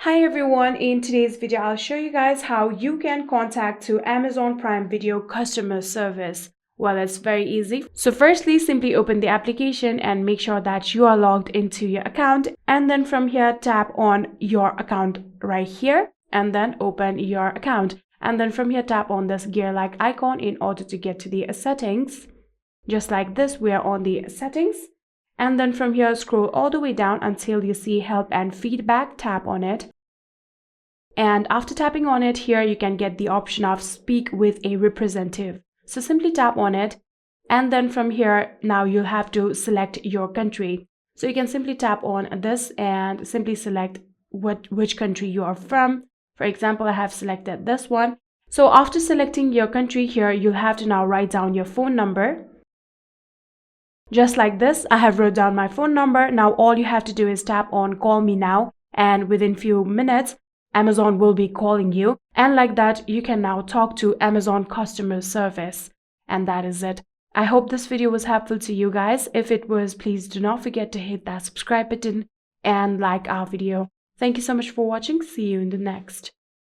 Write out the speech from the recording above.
Hi everyone, in today's video I'll show you guys how you can contact to Amazon Prime Video customer service. Well, it's very easy. So firstly, simply open the application and make sure that you are logged into your account, and then from here tap on your account right here and then open your account, and then from here tap on this gear-like icon in order to get to the settings. Just like this, we are on the settings. And then from here, scroll all the way down until you see help and feedback, tap on it. And after tapping on it, here you can get the option of speak with a representative. So simply tap on it. And then from here, now you'll have to select your country. So you can simply tap on this and simply select which country you are from. For example, I have selected this one. So after selecting your country here, you'll have to now write down your phone number. Just like this, I have wrote down my phone number. Now all you have to do is tap on call me now, and within few minutes Amazon will be calling you, and like that you can now talk to Amazon customer service. And that is it. I hope this video was helpful to you guys. If it was, please do not forget to hit that subscribe button and like our video. Thank you so much for watching. See you in the next.